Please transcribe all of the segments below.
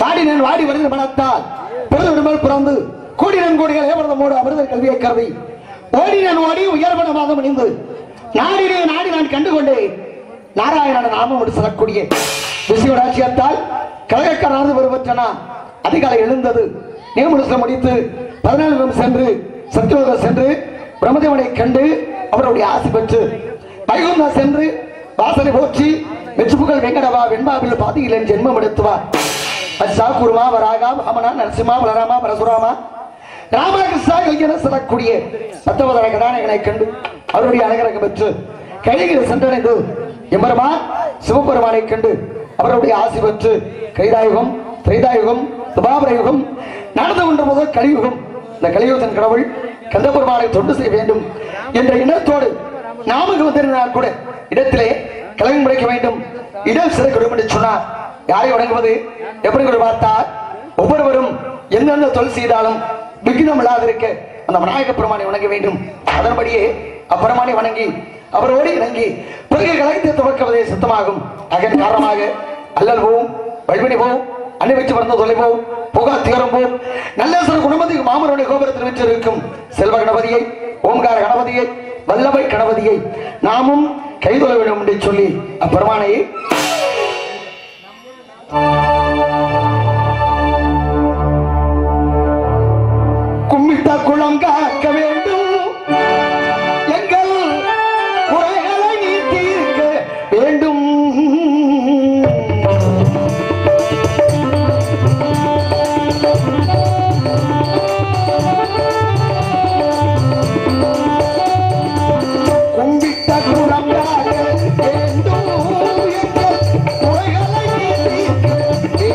பாடினன் வாடி வருகிற மனத்தால் பொழுது விடுமல் பிறந்து கூடினன் கோடிகள் ஏவரதமோடு அமிர்தர் கல்வியை கருவி ஓடினன் ஓடி உயர்வன மாதம் அணிந்து நாடினே நாடி நான் கண்டுகொண்டேன் நாராயணன் நாமம் என்று சொல்லக்கூடிய விசிவராட்சியத்தால் கழகக்காரனது வருவற்றனா அதிகாலை எழுந்தது நியமனத்தில் முடித்து 14 சென்று சத்யோகம் சென்று பிரம்மதேவனை கண்டு அவருடைய ஆசி பெற்று வைகுந்தா சென்று வாசனை போற்றி வெச்சுப்புகள் வெங்கடவா வெண்பாவில் பாதியில் ஜென்மம் எடுத்துவா அச்சா குருமா வராகா அமனா நரசிம்மா பலராமா பரசுராமா ராமகிருஷ்ணா என சொல்லக்கூடிய சத்தவதர கதாநாயகனை கண்டு அவருடைய அழகரகம் பெற்று கைகிற சென்றடைந்து எம்பெருமான் சிவபெருமானை கண்டு அவருடைய ஆசி பெற்று கைதாயுகம் திரைதாயுகம் துபாபர யுகம் நடந்து கொண்ட முதல் கலியுகம் இந்த கலியுகத்தின் கடவுள் கந்தபெருமானை தொண்டு செய்ய வேண்டும் என்ற எண்ணத்தோடு நாமக்கு வந்திருந்தால் கூட இடத்திலே கலகம் முறைக்க வேண்டும் இடம் சிறை கொடுக்கும் என்று சொன்னார். யாரை வணங்குவது எப்படி கூட பார்த்தால் ஒவ்வொருவரும் எந்தெந்த தொழில் செய்தாலும் விகிதம் இல்லாதிருக்க அந்த விநாயக பெருமானை வணங்க வேண்டும். அதன்படியே அப்பெருமானை வணங்கி அவரோடு இணங்கி பிறகு கலகத்தை துவக்குவதே சுத்தமாகும். அதன் காரணமாக அல்லல் போவும் வல்வினை போவும் அன்னை வச்சு வந்த தொலை போவும் புகா திகரம்போம் நல்லேஸ்வர குணமதி மாமனுடைய கோபுரத்தில் வீற்றிருக்கும் செல்வ கணபதியை, ஓம்கார கணபதியை, வல்லவை கணபதியை நாமும் கைதொழ வேண்டும் என்று சொல்லி அப்பெருமானை கும்பிட்ட குளம் காக்க வேண்டும், எங்கள் குறைகளை நீ தீர்க்க வேண்டும். கும்பிட்ட குளம் காக்க வேண்டும், எங்கள் குறைகளை நீ தீர்க்க வேண்டும்.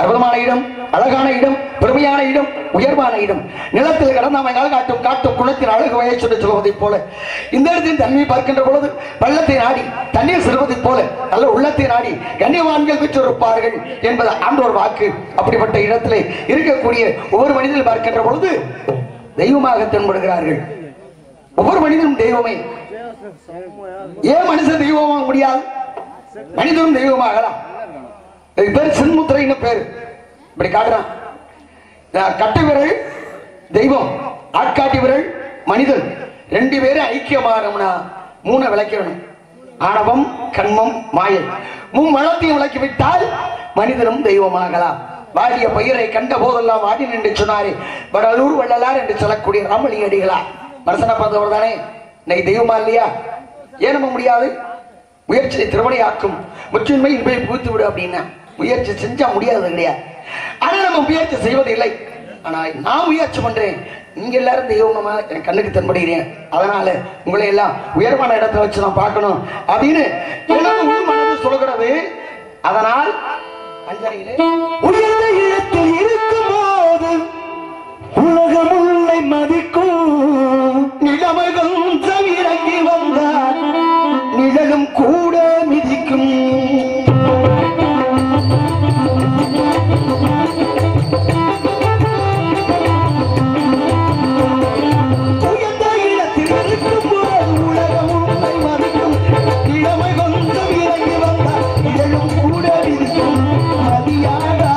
அற்புதமான இடம், அழகான இடம், பெருமையான இடம், உயர்வான இடம். நிலத்தில் கடந்தாமல் காட்டும் காட்டும் குளத்தின் அழகு வயை சொல்லி சொல்வதைப் போல இந்த இடத்தின் தன்மையை பார்க்கின்ற பொழுது பள்ளத்தை நாடி தண்ணீர் செல்வதைப் போல நல்ல உள்ளத்தை நாடி கண்ணியவான்கள் பெற்றிருப்பார்கள் என்பது ஆண்டோர் வாக்கு. அப்படிப்பட்ட இடத்திலே இருக்கக்கூடிய ஒவ்வொரு மனிதனும் பார்க்கின்ற பொழுது தெய்வமாக தென்படுகிறார்கள். ஒவ்வொரு மனிதனும் தெய்வமே. ஏன் மனுஷன் தெய்வமாக முடியாது? மனிதனும் தெய்வமாகலாம். பேர் சின்முத்திரைன்னு பேரு. இப்படி காட்டுறான். கட்டை விரல் தெய்வம், ஆட்காட்டி விரல் மனிதன். ரெண்டு பேரும் ஐக்கியமானோம்னா மூணை விளக்கணும். ஆணவம், கண்மம், மாயை மும்மலத்தையும் விளக்கிவிட்டால் மனிதனும் தெய்வமாகலாம். வாடிய பயிரை கண்ட போதெல்லாம் வாடின் என்று சொன்னாரே வடலூர் வள்ளலார் என்று சொல்லக்கூடிய ராமலி அடிகளா மனசனை பார்த்தவர் தானே. இன்னைக்கு தெய்வமா இல்லையா? ஏன் நம்ம முடியாது? முயற்சியை திருமணையாக்கும் முற்றின்மை போய் பூத்து விடு அப்படின்னா முயற்சி செஞ்சா முடியாது இல்லையா? ஆனா நம்ம முயற்சி செய்வதில்லை. ஆனா நான் முயற்சி பண்றேன். நீங்க எல்லாரும் தெய்வமா என் கண்ணுக்கு தென்படுகிறேன். அதனால உங்களை எல்லாம் உயர்வான இடத்துல வச்சு நான் பார்க்கணும் அப்படின்னு மனது சொல்கிறது. அதனால் உயர்ந்த இடத்தில் இருக்கும் போது உலகம் உள்ளை மதிக்கும் நிலைமைகளும் தவிரங்கி வந்தால் நிழலும் கூட மிதிக்கும். உயர்ந்த இடத்தில் இருக்கும் போது உலகம் உள்ளை மதிக்கும் நிலைமைகளும் தவிரங்கி வந்தால் நிழலும் கூட மிதிக்கும். மதியாடா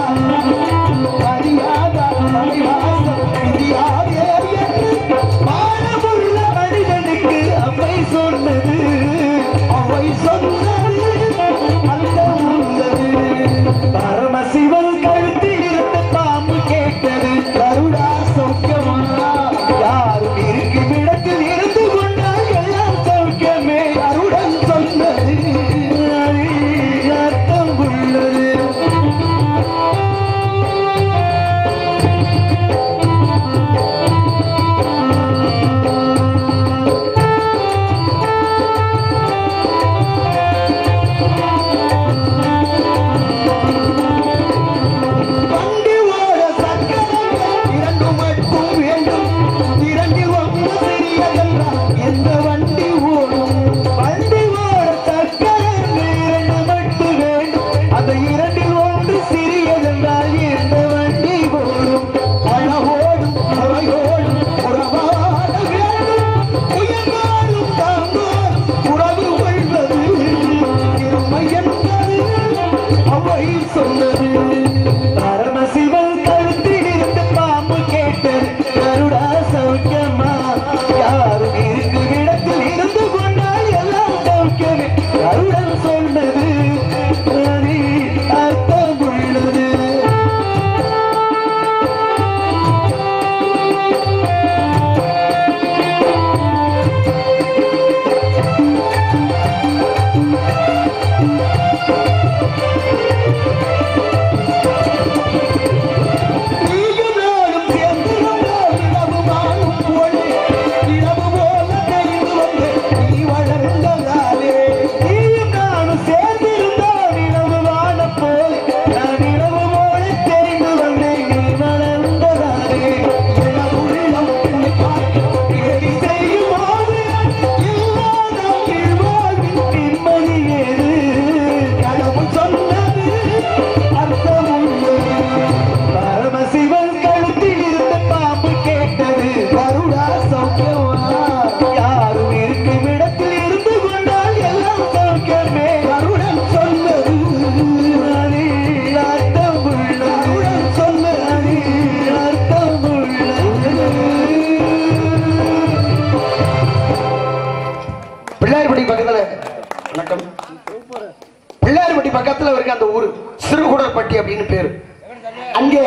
அங்கே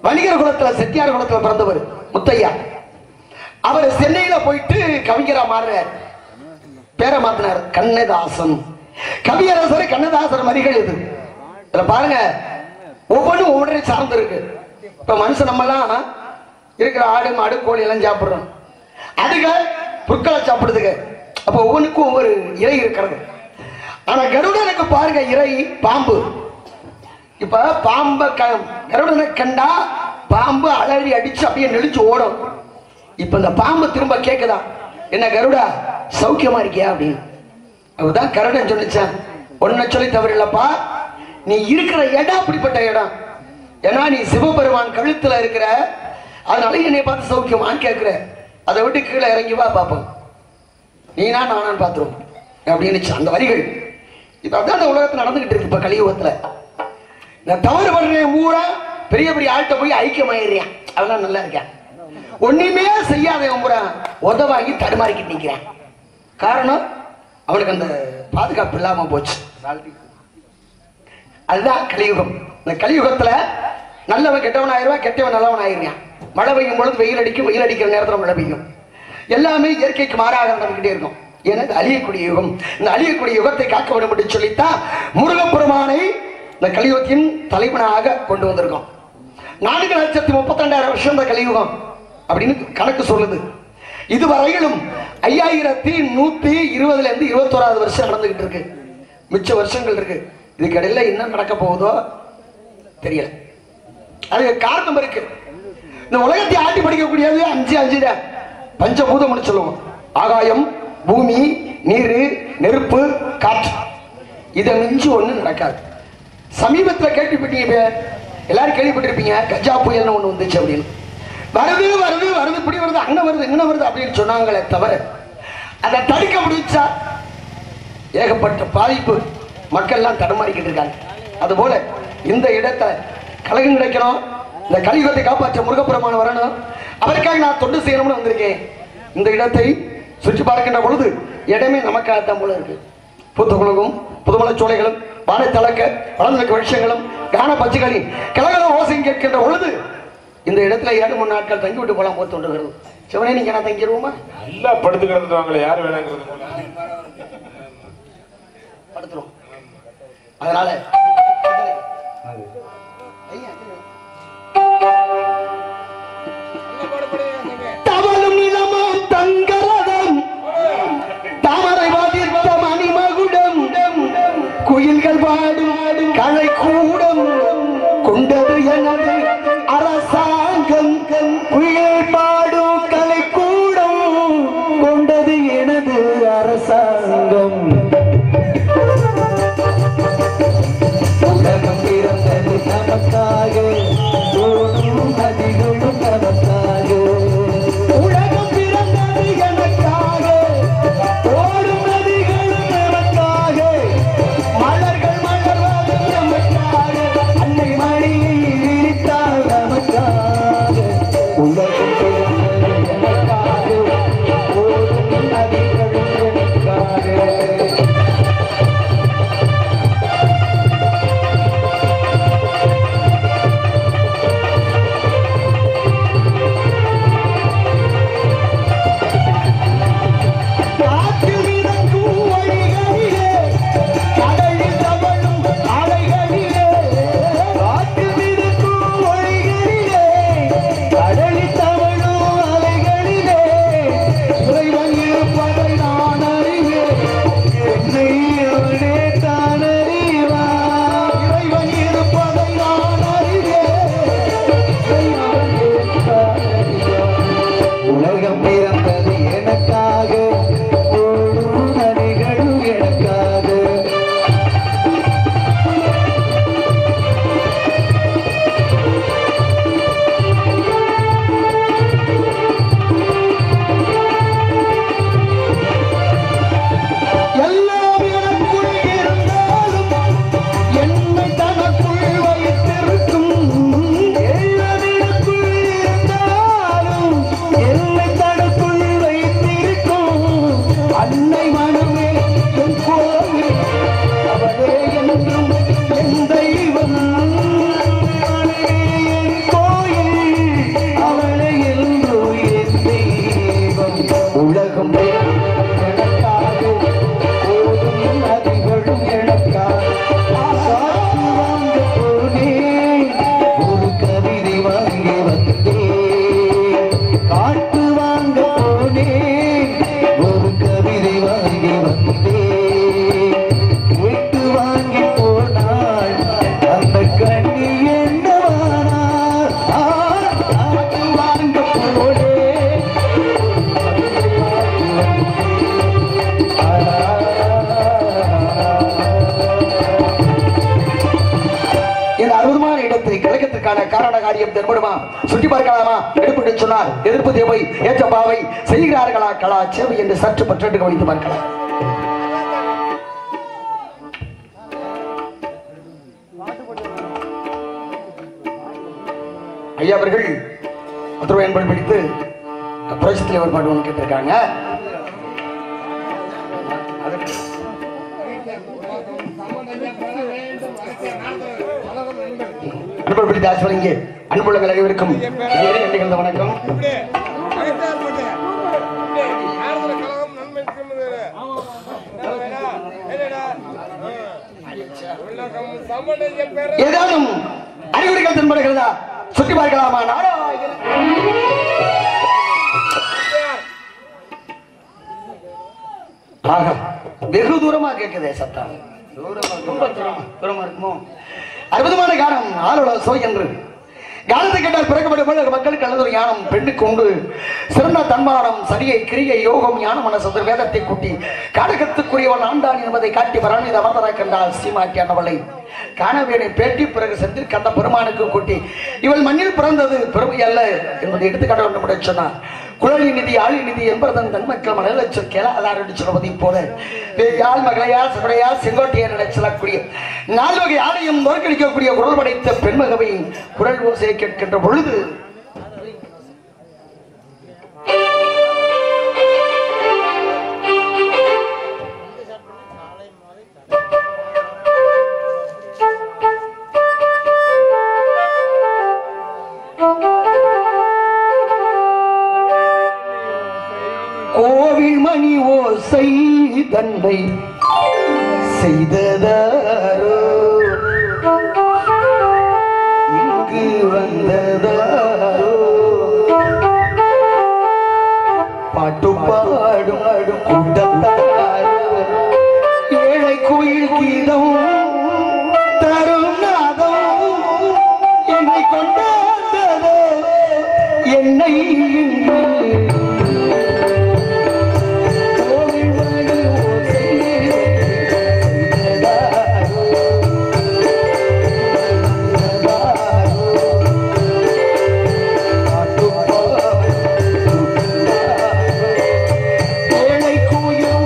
வணிகர் குலத்துல செட்டியார் குலத்துல பிறந்தவர் முத்தையா. அவர் சென்னையில போயிட்டு கவிஞரா மாறுறார். பேரை மாத்தினார் கண்ணதாசன். கவியரசர் கண்ணதாசன் வரிகள் இது. இதுல பாருங்க, ஒவ்வொன்றும் ஒவ்வொன்றை சார்ந்து இருக்கு. இப்ப மனுஷன் நம்ம எல்லாம் இருக்கிற ஆடு மாடு கோழி எல்லாம் சாப்பிடுறோம். அதுக்கு புற்களை சாப்பிடுதுங்க. அப்ப ஒவ்வொன்றுக்கும் ஒவ்வொரு இறை இருக்கிறது. ஆனா கருடனுக்கு பாருங்க இறை பாம்பு. இப்ப பாம்பை கருடனை கண்டா பாம்பு அலறி அடிச்சு அப்படியே நெளிச்சு ஓடும். இப்ப இந்த பாம்பு திரும்ப கேக்குதா, என்ன கருடா சௌக்கியமா இருக்கியா அப்படின்னு. அதுதான் கருடன் சொல்லிச்சான், ஒன்ன சொல்லி தவறு இல்லப்பா, நீ இருக்கிற இடம் அப்படிப்பட்ட இடம். ஏன்னா நீ சிவபெருமான் கழுத்துல இருக்கிற, அதனால என்னை பார்த்து சௌக்கியமான்னு கேட்கிற. அதை விட்டு கீழே இறங்கி வா பாப்போம், நீனா நானான்னு பாத்துருவோம் அப்படின்னு அந்த வரிகள். இப்ப அதான் இந்த உலகத்துல நடந்துகிட்டு இருக்கு. இப்ப கலியுகத்துல நான் தவறு பண்றேன் ஊரா பெரிய பெரிய ஆள்கிட்ட போய் ஐக்கியமாயிடுறேன், அதெல்லாம் நல்லா இருக்கேன். ஒண்ணுமே செய்யாதவன் பூரா உதவாங்கி தடுமாறிக்கிட்டு நிற்கிறேன். காரணம் அவனுக்கு அந்த பாதுகாப்பு இல்லாம போச்சு. அதுதான் கலியுகம். இந்த கலியுகத்துல நல்லவன் கெட்டவன் ஆயிடுவான், கெட்டவன் நல்லவன் ஆயிடுவான். மழை பெய்யும் பொழுது வெயில் அடிக்கும், வெயில் அடிக்கிற நேரத்தில் மழை பெய்யும். எல்லாமே இயற்கைக்கு மாறாக நடந்துகிட்டே இருக்கும். ஏன்னா இது அழியக்கூடிய யுகம். இந்த அழியக்கூடிய யுகத்தை காக்க வேண்டும் என்று சொல்லித்தான் முருகப்பெருமானை இந்த கலியுகத்தின் தலைவனாக கொண்டு வந்திருக்கோம். 4,32,000 வருஷம் இந்த கலியுகம் அப்படின்னு கணக்கு சொல்லுது. இதுவரையிலும் 5120 இருந்து 21வது வருஷம் நடந்துகிட்டு இருக்கு. மிச்ச வருஷங்கள் இருக்கு. இதுக்கு இடையில என்ன நடக்க போகுதோ தெரியல. அதுக்கு காரணம் இருக்கு. இந்த உலகத்தை ஆட்டி படிக்கக்கூடியது 5 பஞ்சபூதம்னு சொல்லுவோம். ஆகாயம், பூமி, நீர், நெருப்பு, காற்று. இதை மிஞ்சி ஒண்ணு நடக்காது. சமீபத்தில் கேள்விப்பட்டீங்க, எல்லாரும் கேள்விப்பட்டிருப்பீங்க, கஜா புயல்னு ஒண்ணு வந்துச்சு அப்படின்னு. வருது வருது வருது, இப்படி வருது, அங்க வருது, இங்க வருது அப்படின்னு சொன்னாங்களே தவிர அதை தடுக்க முடிச்சா ஏகப்பட்ட பாதிப்பு. மக்கள் எல்லாம் தடுமாறிக்கிட்டு இருக்காங்க. அதுபோல இந்த இடத்துல கலகம் கிடைக்கணும், இந்த கலியுகத்தை காப்பாற்ற முருகப்பெருமான் வரணும், அவருக்காக நான் தொண்டு செய்யணும்னு வந்திருக்கேன். இந்த இடத்தை சுற்றி பார்க்கின்ற பொழுது இடமே நமக்காகத்தான் போல இருக்கு. புத்தகுலகும் புதுமலை சோலைகளும் வாழை தளக்க வளர்ந்த விஷயங்களும் கான பச்சுகளின் கலகல ஓசையும் கேட்கின்ற பொழுது இந்த இடத்துல 2-3 நாட்கள் தங்கி விட்டு போலாம் போது தோன்றுகிறது. சிவனே, நீங்க நான் தங்கிடுவோமா? நல்லா படுத்து கிடந்துட்டு யாரு வேணாங்கிறது படுத்துரும். அதனால தவளும் நிலமும் தங்கரதம் தாமரை வாதிர்த்த மணிமகுடம் குயில்கள் பாடும் கலை கூடம் கொண்டது எனது அரசாங்கம். குயில் பாடும் கலை கூடம் கொண்டது எனது அரசாங்கம். உலகம் பிறந்தது காரண காரியம் தென்படுமா? சுற்றி பார்க்கலாமா? எடுப்பு சொன்னார். எதிர்ப்பு தேவை ஏற்ற பாவை செய்கிறார்களா கலா சேவை என்று சற்று பற்று கவனித்து பார்க்கலாம். ஐயா அவர்கள் மதுரை என்பது பிடித்து புரட்சித்தில் ஒரு பாட்டு ஒன்று கேட்டிருக்காங்க. அன்பு பிடித்த ஆசிரியங்க அன்புள்ளங்கள் அனைவருக்கும் வணக்கம். ஏதாவது அறிகுறிகள் தென்படுகிறதா? சுற்றி பார்க்கலாமா? வெகு தூரமா கேட்குதே சத்தம். தூரமா இருக்குமோ? அற்புதமான காலம் ஆளுநர் சோய் என்று காலத்தை கேட்டால் பிறக்கப்பட்ட மக்களுக்கு அல்லது ஒரு ஞானம் பெண்ணுக்கு உண்டு சிறந்த தன்மானம் சரியை கிரியை யோகம் ஞானம் என சதுர் வேதத்தை கூட்டி காடகத்துக்குரியவன் ஆண்டான் என்பதை காட்டி வரான். இதை அவர்தரை கண்டால் சீமாட்டி அண்ணவளை காணவேனை பேட்டி பிறகு செந்தில் கந்த பெருமானுக்கு கூட்டி இவள் மண்ணில் பிறந்தது பெருமை அல்ல என்பதை எடுத்துக்காட்ட வேண்டும் என்று சொன்னார். குழலி நிதி ஆளி நிதி என்பதன் தன்மக்கள் மலையலட்சம் கேளாதார் என்று சொல்வதை போல யாழ் மகளையால் சகடையால் செங்கோட்டையர் என சொல்லக்கூடிய 4 வகை ஆலயம் தோற்கடிக்கக்கூடிய குரல் படைத்த பெண்மகவை குரல் ஓசையை கேட்கின்ற பொழுது கோவில் மணி ஓசை தண்டை செய்ததாரோ இங்கு வந்ததாரோ பாட்டு பாடும் கூட்டத்தாரோ ஏழை கோயில் கீதம் தரும் நாதம் என்னை கொண்டாந்ததோ என்னை ஏழை கோயில்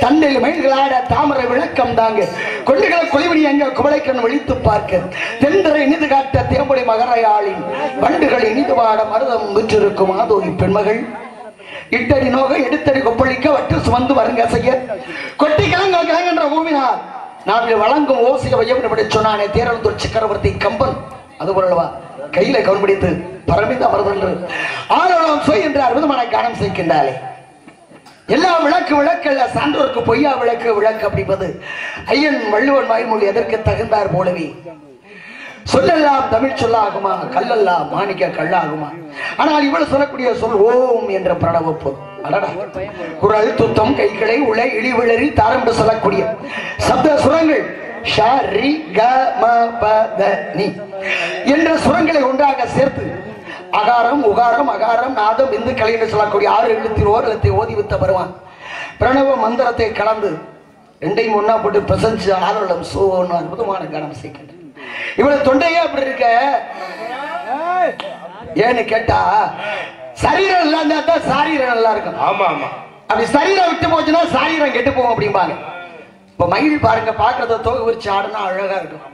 தண்டையில் மயில்களாட தாமரை விளக்கம் தாங்க கொண்டுகளை குளிவணி அங்க குவளைக்கண் விழித்து பார்க்க தென்றரை இனிது காட்ட தேம்பொழி மகரையாளின் வண்டுகள் இனிது வாட மருதம் விற்றிருக்கும் ஆதோனி பெண்மகள் இட்டடி நோக எடுத்தடி கொப்பளிக்க வட்டு சுமந்து வருங்க செய்ய கொட்டி கிழங்கன்ற ஊவினார் நாவில் வழங்கும் ஓசிய வையப்படி சொன்னானே தேரல் சக்கரவர்த்தி கம்பன் அது போலவா கையில கவன் பிடித்து பரமித அமர்தன்று ஆரோலம் சொய் என்று அற்புதமான கானம் செய்கின்றாலே எல்லா விளக்கல்ல சான்றோருக்கு பொய்யா விளக்கு அப்படிப்பது ஐயன் வள்ளுவன் வாய்மொழி எதற்கு தகுந்தார் போலவே சொல்லெல்லாம் தமிழ் சொல்லாகுமா கல்லெல்லாம் மாணிக்க கல்லாகுமா ஆனால் இவ்வளவு சொல்லக்கூடிய சொல் ஓம் என்ற பிரணவ பொருள் குரல் துத்தம் கைகளை உள இழிவிழறி தாரம் என்று சொல்லக்கூடிய சப்த சுரங்கள் என்ற சுரங்களை ஒன்றாக சேர்த்து அகாரம் உகாரம் அகாரம் நாதம் இந்து கலை என்று சொல்லக்கூடிய 6 எழுத்தில் ஓர் எழுத்தை ஓதி வித்த வருவான் பிரணவ மந்திரத்தை கலந்து ரெண்டையும் ஒன்னா போட்டு பிரசஞ்சு ஆரோலம் சோன்னு அற்புதமான கானம் செய்கின்ற இவ்வளவு தொண்டையே அப்படி இருக்க ஏன்னு கேட்டா சரீரம் நல்லா இருந்தா தான் சாரீரம் நல்லா இருக்கும். ஆமா ஆமா அப்படி சரீரம் விட்டு போச்சுன்னா சாரீரம் கெட்டு போகும் அப்படிம்பாங்க. இப்ப மயில் பாருங்க பாக்குறத தோகை விரிச்சு ஆடுனா அழகா இருக்கும்.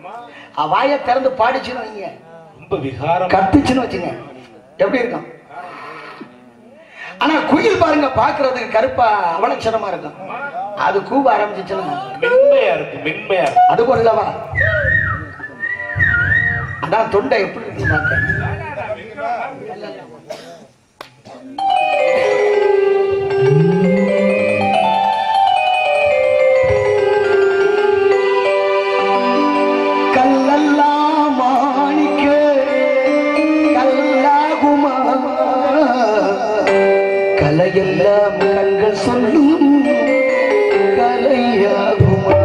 வாயை திறந்து பாடிச்சுன்னு வைங்க ரொம்ப விகாரம் கத்துச்சுன்னு வச்சுங்க எப்படி இருக்கும். ஆனா குயில் பாருங்க பாக்குறதுக்கு கருப்பா அவலட்சணமா இருக்கும். அது கூவ ஆரம்பிச்சுன்னா மென்மையா இருக்கும் மென்மையா இருக்கும். அது போலவா அதான் தொண்டை எப்படி இருக்கு பார்த்தேன். கல்லெல்லாம் மாணிக்க கல்லாகுமா கலையெல்லாம் கண்கள் சொல்லும் கலையாகுமா.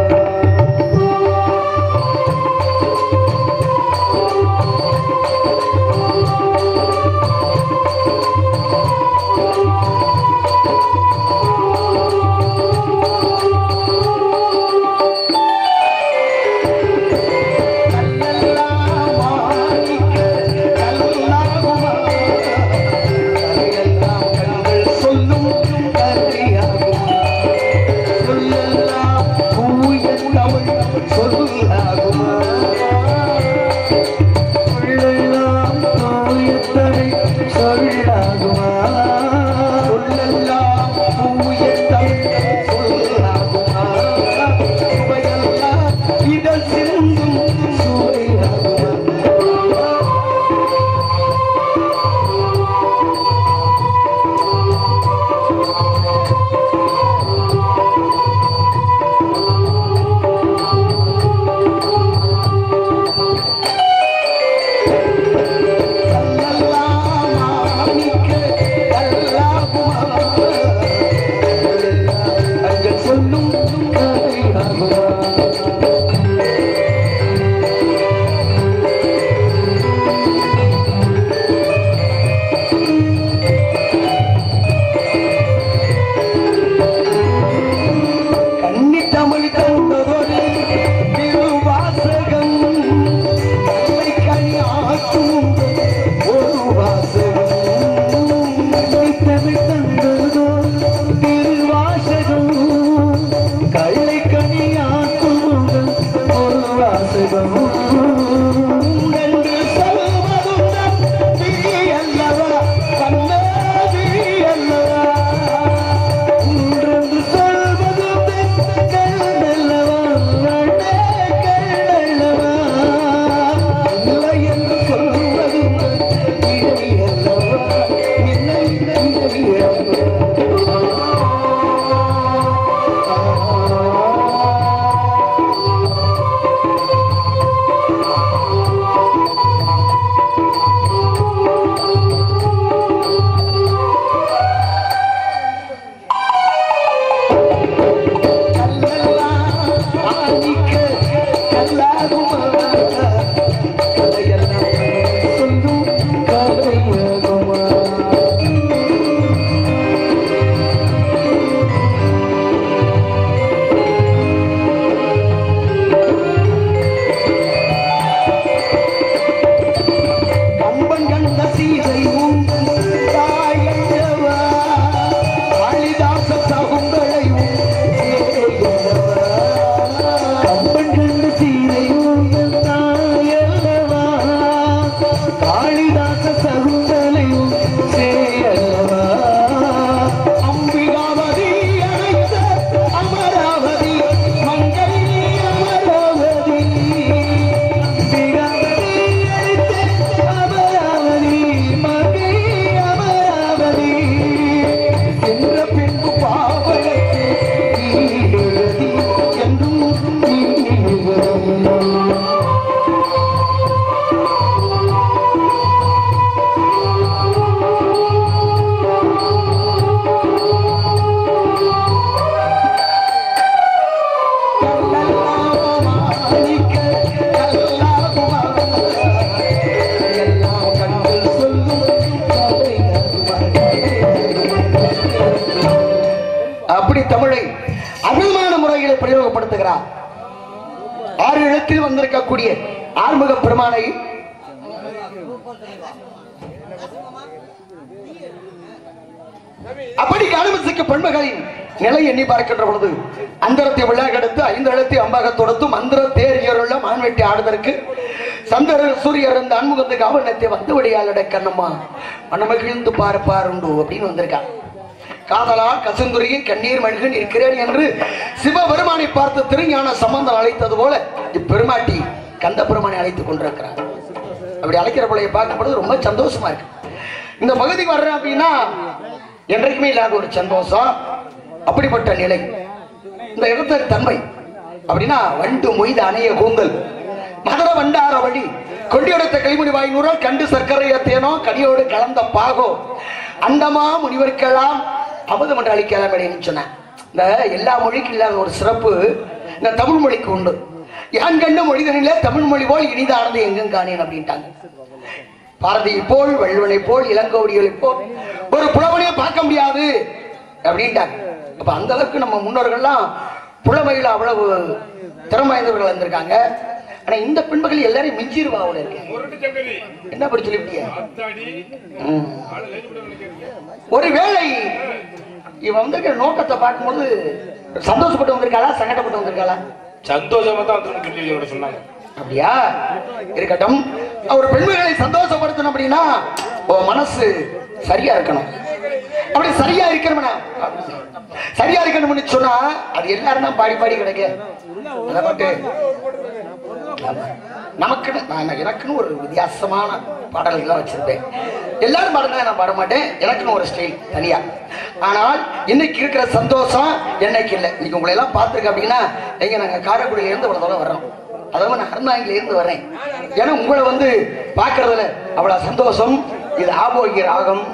அபிமான முறைகளை பிரயோகப்படுத்துகிறார். 6 இடத்தில் வந்திருக்கக்கூடிய ஆறுமுக பெருமானை அப்படி அனுமதிக்க பெண்மகளின் நிலை எண்ணி பார்க்கின்ற பொழுது அந்தரத்தை விழாக எடுத்து 5 எழுத்தி அம்பாக தொடுத்து மந்திர தேரியருள்ள மான்வெட்டி ஆடுதற்கு சந்திர சூரியர் இந்த அன்முகத்துக்கு அவனத்தை வந்து விடையாளட கண்ணம்மா மனமகிழ்ந்து பாருண்டு அப்படின்னு வந்திருக்கான். காதலால் கசந்துரிய கண்ணீர் மல்கு இருக்கிறேன் என்று சிவபெருமானை பார்த்து திருஞான சம்பந்தம் அழைத்தது போல இப்பெருமாட்டி கந்த பெருமானை அழைத்துக் கொண்டிருக்கிறார். அப்படி அழைக்கிற பிள்ளையை பார்க்கும்போது ரொம்ப சந்தோஷமா இருக்கு. இந்த பகுதிக்கு வர்றேன் அப்படின்னா என்றைக்குமே இல்லாத ஒரு சந்தோஷம். அப்படிப்பட்ட நிலை இந்த இடத்துல தன்மை அப்படின்னா வண்டு மொய்து அணைய கூந்தல் மதுர வண்டார வழி கொண்டியெடுத்த களிமணி வாய்நூறால் கண்டு சர்க்கரைய தேனோ கனியோடு கலந்த பாகோ அண்டமா முனிவர்க்கலாம் அமுதம் என்று அளிக்கலாம் அப்படின்னு சொன்னேன். இந்த எல்லா மொழிக்கும் இல்லாத ஒரு சிறப்பு இந்த தமிழ் மொழிக்கு உண்டு. யான் கண்ட மொழிதனிலே தமிழ் மொழி போல் இனிதானது எங்கும் காணேன் அப்படின்ட்டாங்க. பாரதியை போல் வள்ளுவனை போல் இளங்கோடிகளை போல் ஒரு புலவனையை பார்க்க முடியாது அப்படின்ட்டாங்க. அப்ப அந்த அளவுக்கு நம்ம முன்னோர்கள்லாம் புலமையில அவ்வளவு திறமை வாய்ந்தவர்கள் வந்திருக்காங்க. ஆனா இந்த பெண்மகள் எல்லாரையும் மிஞ்சிருவாவோட இருக்கு. என்ன படி சொல்லிவிட்டிய? ஒருவேளை இவன் வந்திருக்கிற நோக்கத்தை பார்க்கும்போது சந்தோஷப்பட்டு வந்திருக்காளா சங்கடப்பட்டு வந்திருக்காளா? சந்தோஷமா தான் சொன்னாங்க. அப்படியா இருக்கட்டும். ஒரு பெண்மகளை சந்தோஷப்படுத்தணும் அப்படின்னா மனசு சரியா இருக்கணும். அப்படி சரியா இருக்கணும்னா சரியா இருக்கணும்னு சொன்னா அது எல்லாரும் தான் பாடி பாடி கிடைக்க அதை பட்டு நமக்குன்னு எனக்குன்னு ஒரு வித்தியாசமான பாடல்கள்லாம் வச்சிருப்பேன். எல்லாரும் பாடுங்க, நான் பாட மாட்டேன். எனக்குன்னு ஒரு ஸ்டைல் தனியா. ஆனால் இன்னைக்கு இருக்கிற சந்தோஷம் என்னைக்கு இல்லை. இன்னைக்கு உங்களை எல்லாம் பார்த்துருக்க அப்படின்னா எங்க நாங்க காரைக்குடியில இருந்து இவ்வளவு தூரம் வர்றோம். அதாவது நான் அருந்தாங்கில இருந்து வர்றேன். ஏன்னா உங்களை வந்து பாக்குறதுல அவ்வளவு சந்தோஷம். இது ஆபோகிய ராகம்.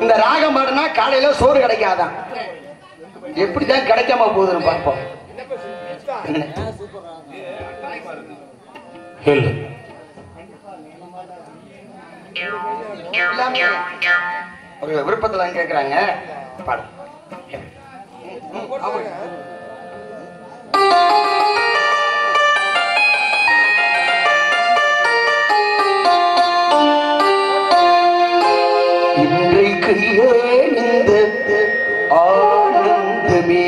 இந்த ராகம் பாடுனா காலையில சோறு கிடைக்காதான், எப்படிதான் கிடைக்காம போகுதுன்னு பார்ப்போம். ஒரு விருப்பத்துல கேட்கிறாங்க பாடு. இன்றைக்கு ஏன் இந்த ஆனந்தமே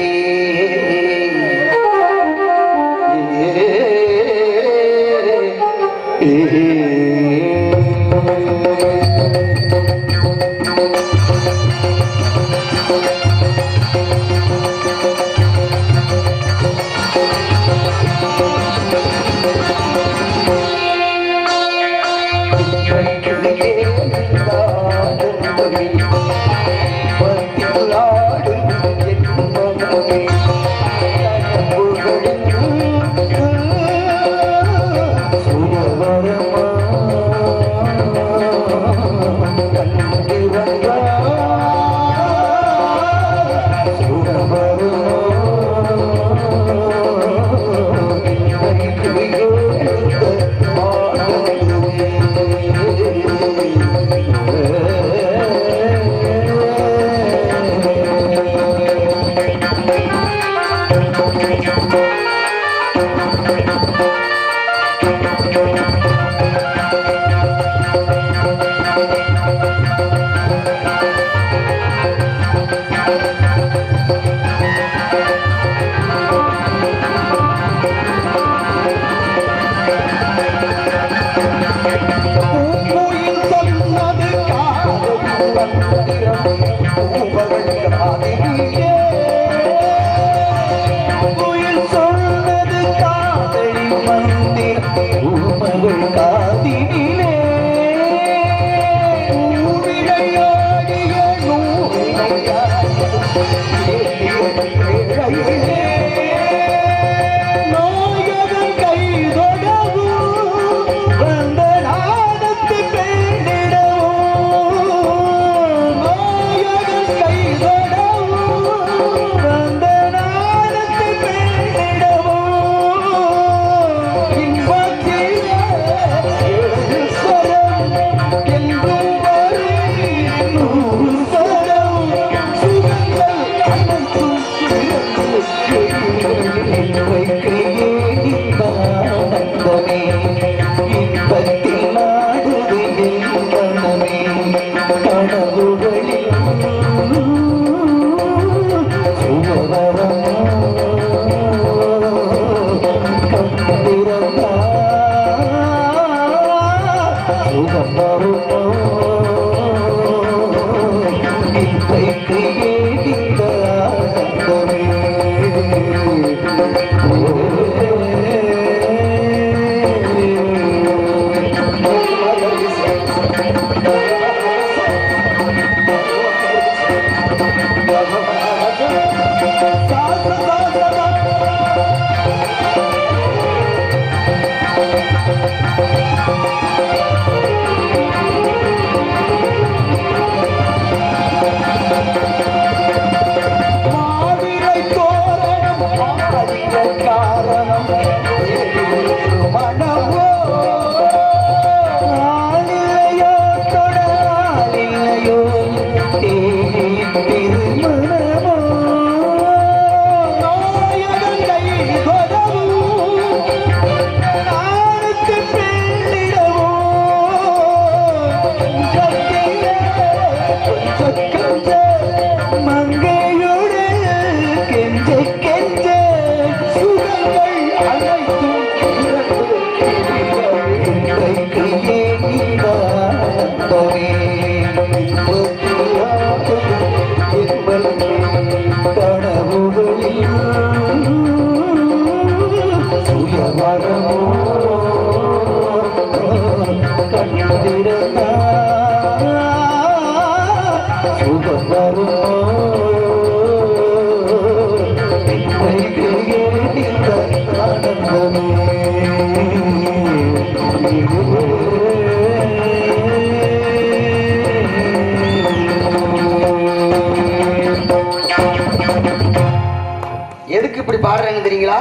எதுக்கு இப்படி பாடுறேன்னு தெரியுங்களா?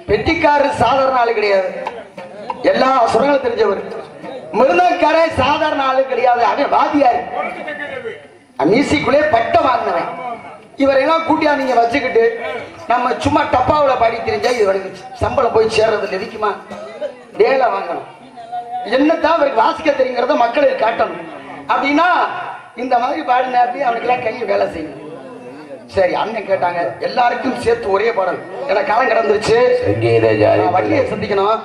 பெட்டிக்காரர் சாதாரண ஆளு கிடையாது, எல்லா சுரங்களும் தெரிஞ்சவர். மிருதக்காரே சாதாரண ஆளு கிடையாது, அவன் வாதியாரு, மியூசிக்குள்ளே பட்டம் வாங்கினவன். இவரெல்லாம் கூட்டியா நீங்க வச்சுக்கிட்டு நம்ம சும்மா டப்பாவில் பாடி தெரிஞ்சா இது சம்பளம் போய் சேர்றது நெதிக்குமா? டேல வாங்கணும், என்னத்தான் அவருக்கு வாசிக்க தெரியுங்கிறத மக்களுக்கு காட்டணும். அப்படின்னா இந்த மாதிரி பாடின அவனுக்கெல்லாம் கையில் வேலை செய்யணும். சரி, அண்ணன் கேட்டாங்க, எல்லாருக்கும் சேர்த்து ஒரே பாடல். எனக்கு காலம் கடந்துருச்சு, வண்டியை சந்திக்கணும்.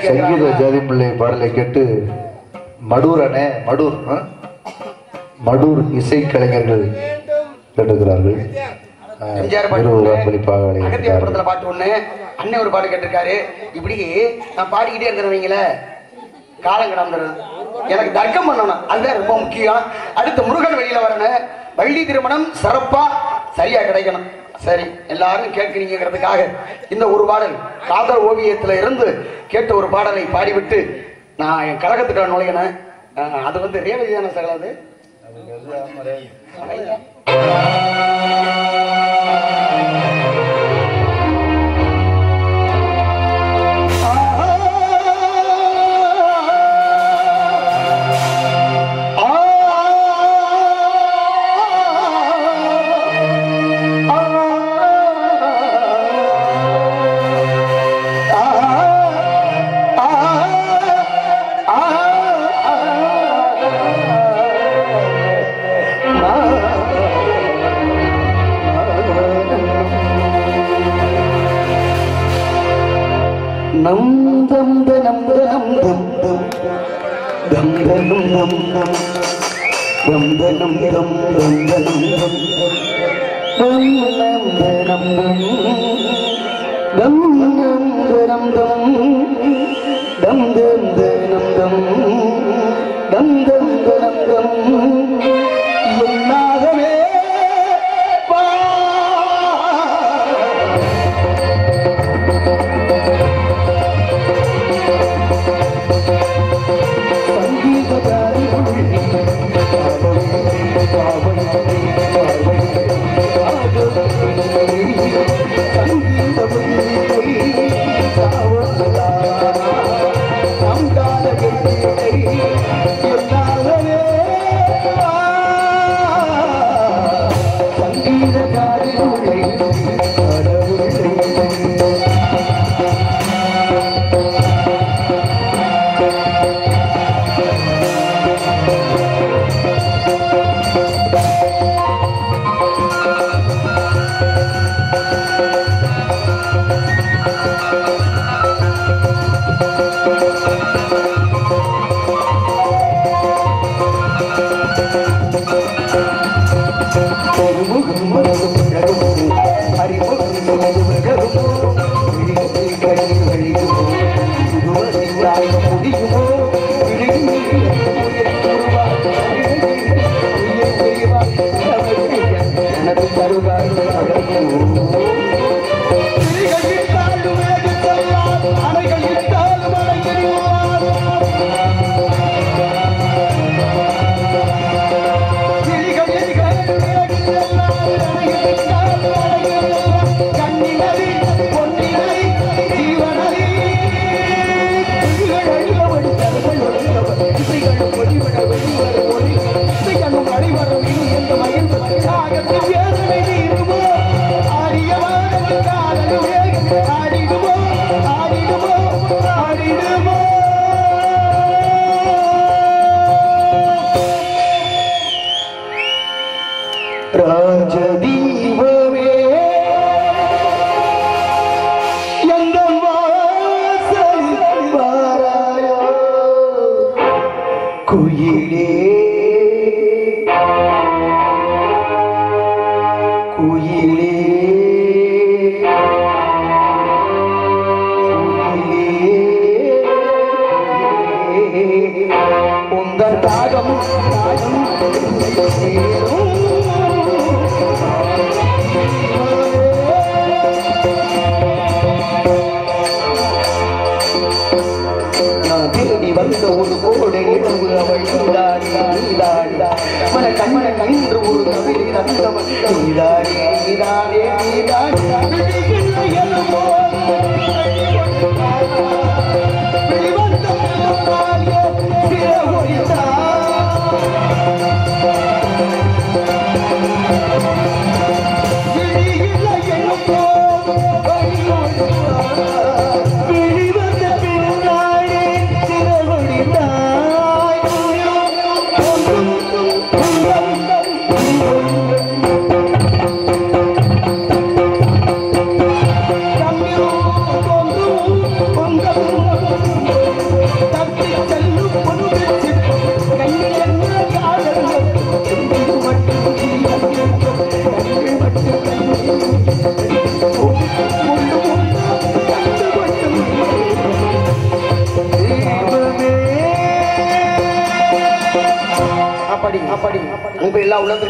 சங்கீத ஜாதி பிள்ளை பாடலை கேட்டு மடூர் அண்ணே, மடூர் இசைக்கலைஞர்கள் கேட்டுக்கிறார்கள். பாட்டு ஒண்ணு அண்ணன் ஒரு பாட்டு கேட்டிருக்காரு. இப்படி நான் பாடிக்கிட்டே இருக்கிறவங்களே காலம் கடந்துருது. எனக்கு தர்க்கம் பண்ணணும், அதுதான் ரொம்ப முக்கியம். அடுத்த முருகன் வெளியில வரணும், வள்ளி திருமணம் சிறப்பா சரியா கிடைக்கணும். சரி, எல்லாரும் கேட்கிறீங்கிறதுக்காக இந்த ஒரு பாடல் காதல் ஓவியத்துல இருந்து கேட்ட ஒரு பாடலை பாடிவிட்டு நான் என் கழகத்துக்கு நுழையினேன். அது ரேவதியான சகலாது I'm gonna ராஜதீபமே எந்த வாசலில் வாராயோ குயிலே குயிலே உங்கள் ராகம் நான் தேடி வந்த ஒரு கோடை இரவு அவள் நீதாடி மன கண்ண கன்று ஒரு கவிதை தந்தவன் நீதாடி நீதானே நீதாடி அப்படி அப்படி உங்க எல்லாம் உணர்ந்து